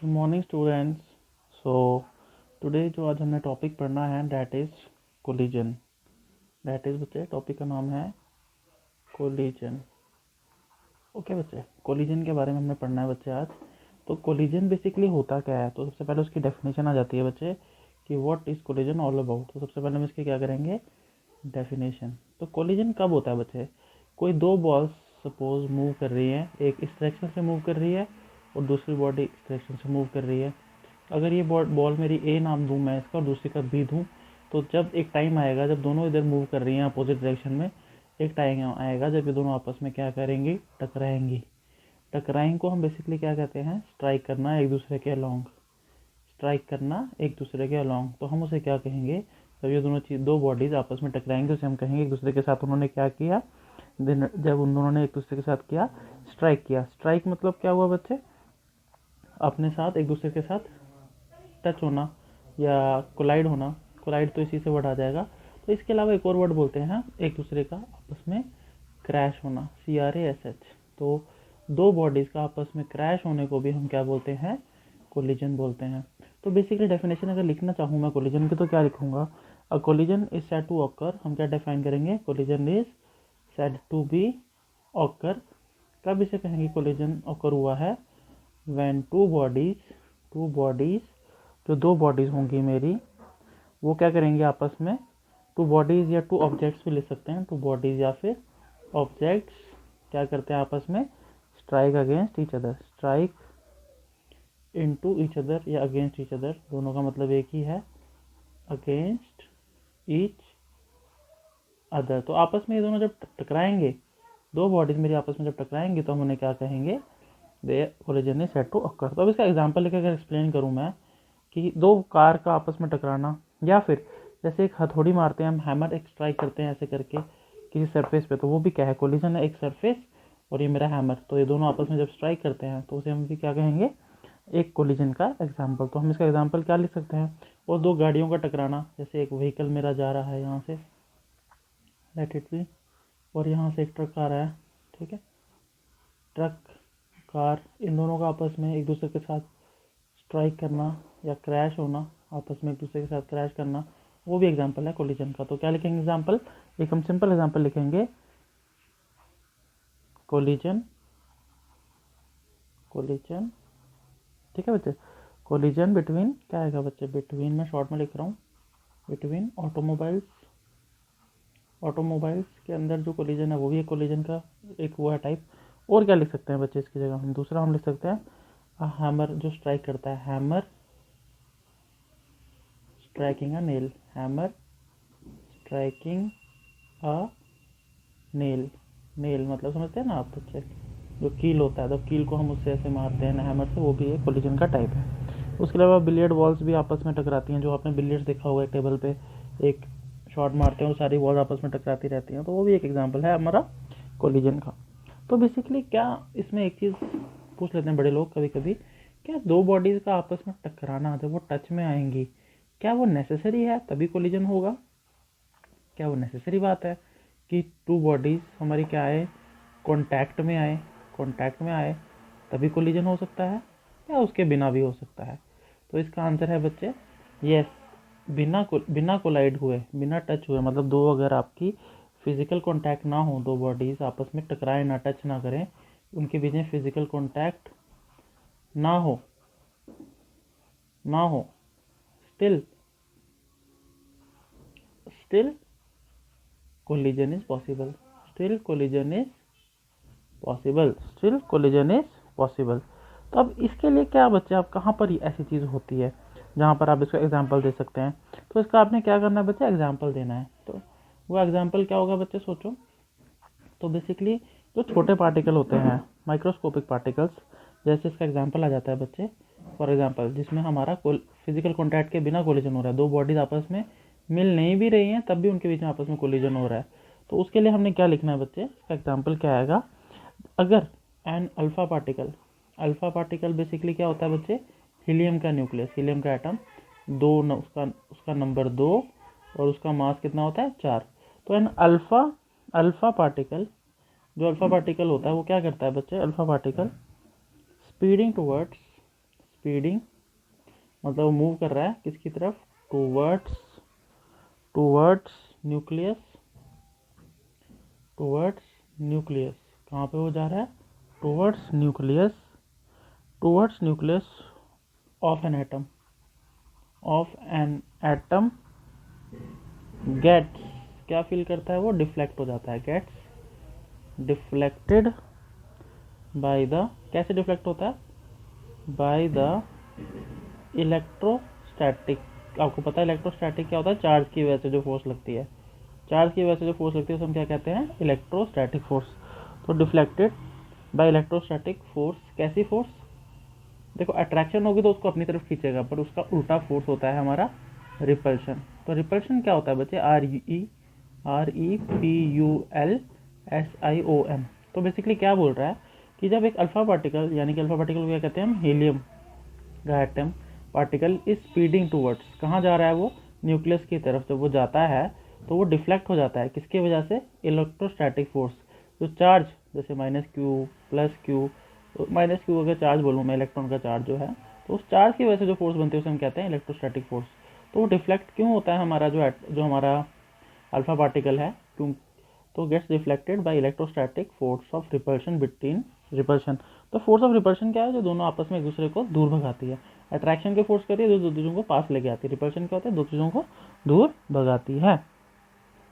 Good morning students. So today जो आज हमने टॉपिक पढ़ना है that is collision. That is बच्चे टॉपिक का नाम है कोलिजन। ओके बच्चे, कोलिजन के बारे में हमने पढ़ना है बच्चे आज। तो कोलिजन बेसिकली होता क्या है, तो सबसे पहले उसकी डेफिनेशन आ जाती है बच्चे कि what is collision all about. तो सबसे पहले हम इसके क्या करेंगे, डेफिनेशन। तो कोलिजन कब होता है बच्चे, कोई दो बॉल्स सपोज मूव कर रही हैं, एक इस डायरेक्शन से मूव कर रही है और दूसरी बॉडी इस डायरेक्शन से मूव कर रही है। अगर ये बॉल मेरी ए नाम दूँ मैं इसका और दूसरी का बी दूँ, तो जब एक टाइम आएगा जब दोनों इधर मूव कर रही हैं अपोजिट डायरेक्शन में, एक टाइम आएगा जब ये दोनों आपस में क्या करेंगी, टकराएंगी। टकराइंग को हम बेसिकली क्या कहते हैं, स्ट्राइक करना एक दूसरे के अलोंग। स्ट्राइक करना एक दूसरे के अलोंग, तो हम उसे क्या कहेंगे, जब ये दोनों चीज दो बॉडीज आपस में टकराएंगे उसे हम कहेंगे एक दूसरे के साथ उन्होंने क्या किया, जब उन दोनों ने एक दूसरे के साथ किया, स्ट्राइक किया। स्ट्राइक मतलब क्या हुआ बच्चे, अपने साथ एक दूसरे के साथ टच होना या कोलाइड होना। कोलाइड तो इसी से वर्ड आ जाएगा। तो इसके अलावा एक और वर्ड बोलते हैं एक दूसरे का आपस में क्रैश होना, CRASH। तो दो बॉडीज का आपस में क्रैश होने को भी हम क्या बोलते हैं, कोलिजन बोलते हैं। तो बेसिकली डेफिनेशन अगर लिखना चाहूँ मैं कोलिजन की तो क्या लिखूंगा, a collision is said to occur. हम क्या डिफाइन करेंगे, collision is said to be occur. कब इसे कहेंगे कोलिजन ऑकर हुआ है, व्हेन टू बॉडीज जो दो बॉडीज होंगी मेरी, वो क्या करेंगे आपस में, टू बॉडीज या टू ऑब्जेक्ट्स भी लिख सकते हैं, टू बॉडीज या फिर ऑब्जेक्ट्स क्या करते हैं आपस में, strike against each other. Strike into each other या अगेंस्ट ईच अदर, दोनों का मतलब एक ही है, अगेंस्ट ईच अदर। तो आपस में ये दोनों जब टकराएंगे, दो बॉडीज मेरी आपस में जब टकराएंगे तो हम उन्हें क्या कहेंगे, they collision is said to occur. तो अब इसका एग्जांपल लेकर अगर एक्सप्लेन करूं मैं कि दो कार का आपस में टकराना, या फिर जैसे एक हथौड़ी मारते हैं हम, हैमर एक स्ट्राइक करते हैं ऐसे करके किसी सरफेस पे, तो वो भी क्या है, कोलिजन है। एक सरफेस और ये मेरा हैमर, तो ये दोनों आपस में जब स्ट्राइक करते हैं तो उसे हम भी क्या कहेंगे, एक कोलिजन का एग्जाम्पल। तो हम इसका एग्जाम्पल क्या लिख सकते हैं, और दो गाड़ियों का टकराना, जैसे एक व्हीकल मेरा जा रहा है यहाँ से, लेट इट बी, और यहाँ से एक ट्रक आ रहा है, ठीक है, ट्रक कार, इन दोनों का आपस में एक दूसरे के साथ स्ट्राइक करना या क्रैश होना, आपस में एक दूसरे के साथ क्रैश करना, वो भी एग्जांपल है कोलिजन का। तो क्या लिखेंगे एग्जांपल, एक हम सिंपल एग्जांपल लिखेंगे, कोलिजन कोलिजन ठीक है बच्चे, कोलिजन बिटवीन क्या आएगा बच्चे, बिटवीन मैं शॉर्ट में लिख रहा हूँ, बिटवीन ऑटोमोबाइल्स के अंदर जो कोलिजन है वो भी एक कोलिजन का एक हुआ टाइप। और क्या लिख सकते हैं बच्चे इसकी जगह, हम दूसरा हम लिख सकते हैं हैमर जो स्ट्राइक करता है, hammer striking a nail, hammer striking a nail. Nail मतलब समझते हैं ना आप बच्चे, जो कील होता है, तो कील को हम उससे ऐसे मारते हैं हैमर से, वो भी एक कोलिजन का टाइप है। उसके अलावा बिलियर्ड बॉल्स भी आपस में टकराती हैं, जो आपने बिलियर्ड्स देखा होगा टेबल पे एक शॉट मारते हैं और सारी बॉल आपस में टकराती रहती हैं, तो वो भी एक एग्जांपल है हमारा कोलिजन का। तो बेसिकली क्या इसमें एक चीज़ पूछ लेते हैं बड़े लोग कभी कभी, क्या दो बॉडीज़ का आपस में टकराना जब वो टच में आएंगी, क्या वो नेसेसरी है तभी कोलिजन होगा, क्या वो नेसेसरी बात है कि टू बॉडीज़ हमारी क्या आए, कांटेक्ट में आए तभी कोलिजन हो सकता है, या उसके बिना भी हो सकता है। तो इसका आंसर है बच्चे यस, बिना कोलाइड हुए, बिना टच हुए, मतलब दो अगर आपकी फिजिकल कांटेक्ट ना हो, दो बॉडीज आपस में टकराए ना, टच ना करें, उनके बीच में फिजिकल कांटेक्ट ना हो स्टिल कोलिजन इज पॉसिबल, तो अब इसके लिए क्या बच्चे, आप कहाँ पर ऐसी चीज़ होती है जहाँ पर आप इसका एग्जाम्पल दे सकते हैं, तो इसका आपने क्या करना है बच्चे, एग्जाम्पल देना है। तो वो एग्जाम्पल क्या होगा बच्चे, सोचो। तो बेसिकली जो छोटे पार्टिकल होते हैं, माइक्रोस्कोपिक पार्टिकल्स, जैसे इसका एग्जाम्पल आ जाता है बच्चे, फॉर एग्जाम्पल जिसमें हमारा फिजिकल कॉन्टैक्ट के बिना कोलिजन हो रहा है, दो बॉडीज आपस में मिल नहीं भी रही हैं तब भी उनके बीच में आपस में कोलिजन हो रहा है, तो उसके लिए हमने क्या लिखना है बच्चे, इसका एग्जाम्पल क्या आएगा, अगर एन अल्फा पार्टिकल बेसिकली क्या होता है बच्चे, हीलियम का न्यूक्लियस, हीलियम का एटम, उसका नंबर 2 और उसका मास कितना होता है 4। तो एन अल्फा पार्टिकल, जो अल्फा पार्टिकल होता है वो क्या करता है बच्चे, अल्फा पार्टिकल स्पीडिंग स्पीडिंग मतलब मूव कर रहा है किसकी तरफ, टूवर्ड्स न्यूक्लियस, कहाँ पे वो जा रहा है, towards nucleus of an atom gets, क्या फील करता है वो, डिफ्लेक्ट हो जाता है, गेट्स डिफ्लेक्टेड बाय द, कैसे डिफ्लेक्ट होता है, बाय द इलेक्ट्रोस्टैटिक, आपको पता है इलेक्ट्रोस्टैटिक क्या होता है, चार्ज की वजह से जो फोर्स लगती है, उसे हम क्या कहते हैं, इलेक्ट्रोस्टैटिक फोर्स। तो डिफ्लेक्टेड बाय इलेक्ट्रोस्टैटिक फोर्स, कैसी फोर्स, देखो अट्रैक्शन होगी तो उसको अपनी तरफ खींचेगा, पर उसका उल्टा फोर्स होता है हमारा रिपल्शन। तो रिपल्शन क्या होता है बच्चे, REPULSION। तो बेसिकली क्या बोल रहा है कि जब एक अल्फा पार्टिकल, यानी कि अल्फा पार्टिकल को क्या कहते हैं हम, हीलियम का atom particle is speeding towards, कहाँ जा रहा है वो, न्यूक्लियस की तरफ। जब वो जाता है तो वो डिफ्लेक्ट हो जाता है, किसकी वजह से, इलेक्ट्रोस्टैटिक फोर्स। जो चार्ज जैसे -Q +Q, -Q अगर चार्ज बोलूँ मैं, इलेक्ट्रॉन का चार्ज जो है, तो उस चार्ज की वजह से जो फोर्स बनती है उसे हम कहते हैं इलेक्ट्रोस्टैटिक फोर्स। तो वो डिफ्लेक्ट क्यों होता है हमारा जो हमारा अल्फा पार्टिकल है, क्यों, तो gets deflected by electrostatic force of repulsion between repulsion. तो फोर्स ऑफ रिपल्शन क्या है, जो दोनों आपस में एक दूसरे को दूर भगाती है। अट्रैक्शन के फोर्स करती है, जो दो चीज़ों को पास लेके आती है। रिपल्शन क्या होता है, दो चीज़ों को दूर भगाती है।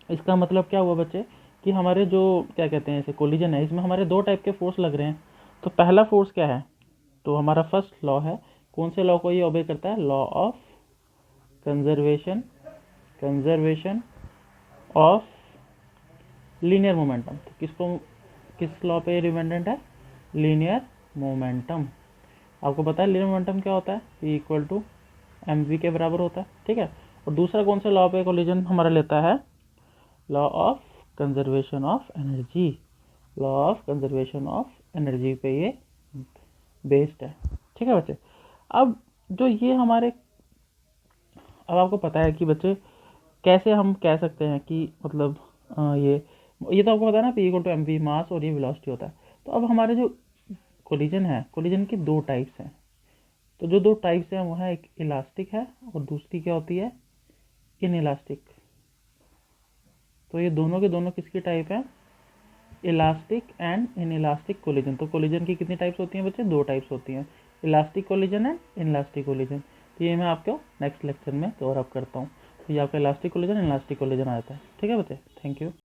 इसका मतलब क्या हुआ बच्चे, कि हमारे जो क्या कहते हैं इसे, कोलिजन है, इसमें हमारे दो टाइप के फोर्स लग रहे हैं। तो पहला फोर्स क्या है, तो हमारा फर्स्ट लॉ है, कौन से लॉ को ये ओबे करता है, law of conservation of linear momentum. तो किस लॉ पे डिपेंडेंट है, लीनियर मोमेंटम। आपको पता है लीनियर मोमेंटम क्या होता है, P = mv के बराबर होता है, ठीक है। और दूसरा कौन सा लॉ पे कोलिजन हमारा लेता है, law of conservation of energy पे ये बेस्ड है, ठीक है बच्चे। अब जो ये हमारे, अब आपको पता है कि बच्चे कैसे हम कह सकते हैं कि मतलब ये तो आपको पता है ना, P = mv मास और ये वेलोसिटी होता है। तो अब हमारे जो कोलिजन है, कोलिजन की दो टाइप्स हैं। तो जो दो टाइप्स हैं वो है, एक इलास्टिक है और दूसरी क्या होती है, इनइलास्टिक। तो ये दोनों के दोनों किसकी टाइप है, इलास्टिक एंड इनइलास्टिक कोलिजन। तो कोलिजन की कितनी टाइप्स होती हैं बच्चे, दो टाइप्स होती हैं, elastic collision and inelastic collision. तो ये मैं आपको नेक्स्ट लेक्चर में कवर अप करता हूँ। तो ये आपका इलास्टिक कोलिजन, इनइलास्टिक कोलिजन आता है, ठीक है बच्चे। Thank you.